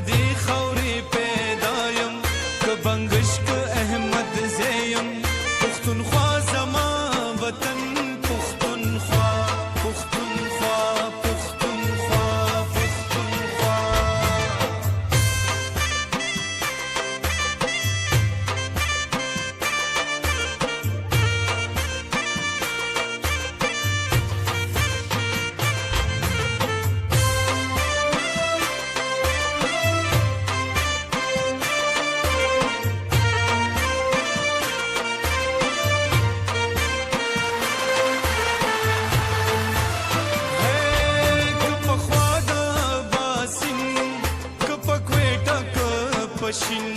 دې خاورې پیدا یم که بنګش که احمد زیم پښتونخوا زما وطن پښتونخوا پښتونخوا پښتونخوا پښتونخوا پشین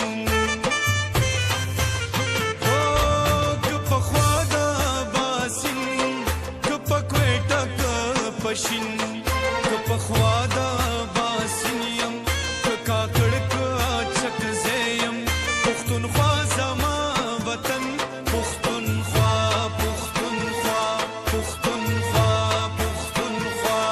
که پخوا د باسین که پکویټه که پشین که پخوا د باسین یم که کاکړ که چک زیم پښتونخوا زما وطن پښتونخوا پښتونخوا پښتونخوا پښتونخوا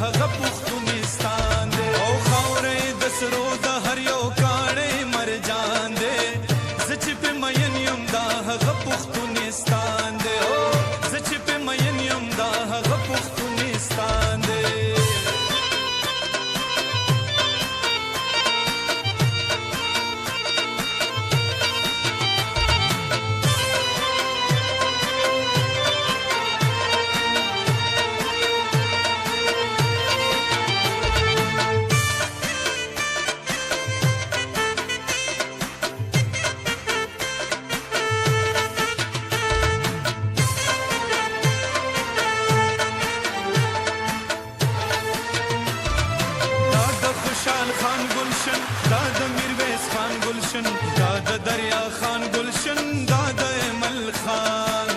هغه پښتونستان دی او خاورې د سرو د هر یو کاڼی مرجان دی زه چې پې مین یم دا هغه پښتونستان دی او زه چې پې مین یم دا هغه پښتونستان دی خان گلشن دا د میرویس خان گلشن دا د دریا خان گلشن دا د امل خان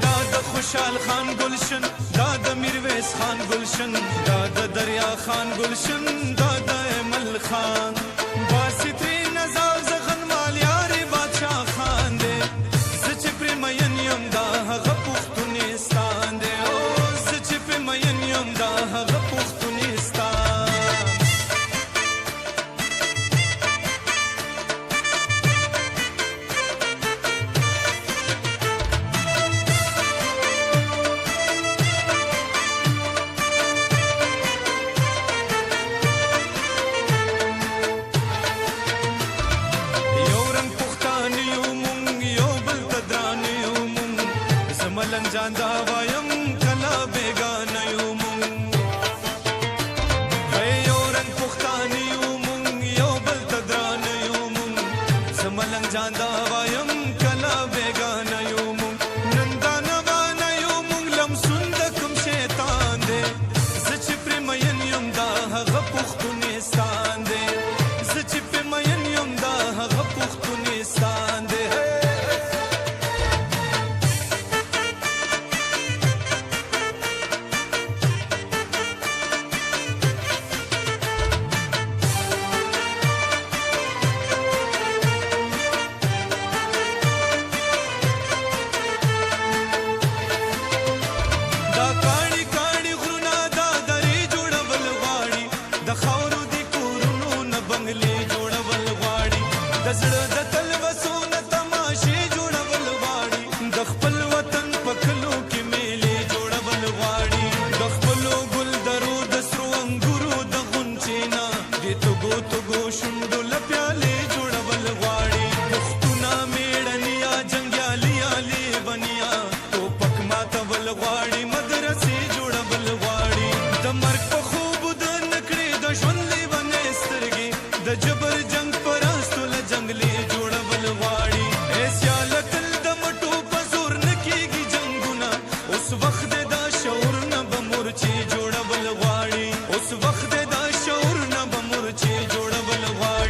دا د خوشحال خان گلشن دا د میرویس خان گلشن دا د دریا خان گلشن دا د امل خان باسطری نزاو زغن مالیاری بادشاہ خان دے زه چې پرې مین یم دا هغه پښتونستان دی او زه چې پرې مین یم دا هغه پښتونستان ملنګ جان دا وایم کلا بیگانه یو مونږ یو رنګ پښتانه یو مونږ یو بل ته درانه یو مونږ زه ملنګ جان دا وایم کلا بیگانه یو مونږ نن دا نوانه یو مونږ لمسون د کوم شیطان دی زه چې پرې مین یم دا هغه پښتونستان دی زه چې پرې مین یم دا هغه پښتونستان دی زړه د تلوسو نه تماشې جوړول غواړي د خپل وطن په کلو کې میلې جوړول غواړي د خپلو ګلدرو د سرو انګورو د غونچې نه د توګو توګو شونډو له پیالې جوړول غواړي پښتونه میړنیا جنګیالیا لیونیا ټوپک ماتول غواړي مدرسې جوړول غواړي د مرګ په خوب د نکړې د ژوند لیونې سترګې د جبر جنگ جنگلی جوړول غواړي ایسیاله تل د مټو په زور نه کېږي جنګونه اوس وخت دی دا شعور نه به مورچې جوړول غواړي اوس وخت دی دا شعور نه به مورچې جوړول غواړي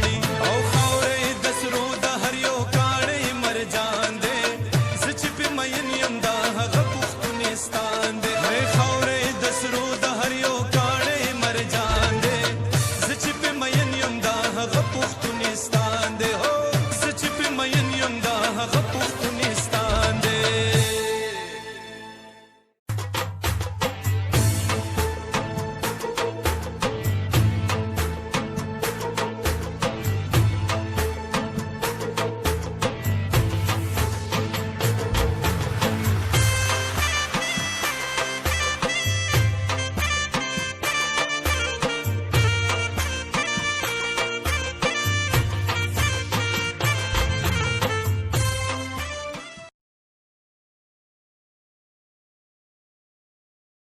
هغه پښتون